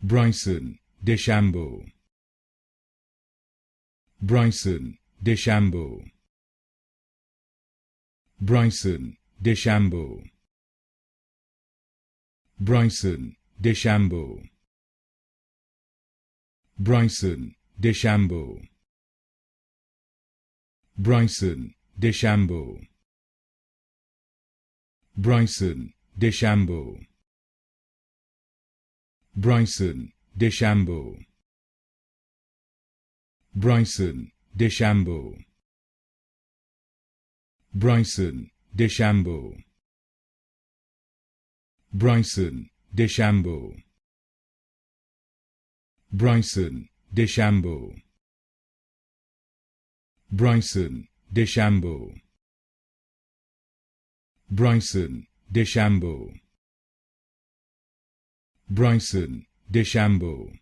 Bryson DeChambeau. Bryson DeChambeau. Bryson DeChambeau. Bryson DeChambeau. Bryson DeChambeau. Bryson DeChambeau. Bryson DeChambeau. Bryson DeChambeau. Bryson DeChambeau. Bryson DeChambeau. Bryson DeChambeau. Bryson DeChambeau. Bryson DeChambeau. Bryson DeChambeau. Bryson DeChambeau.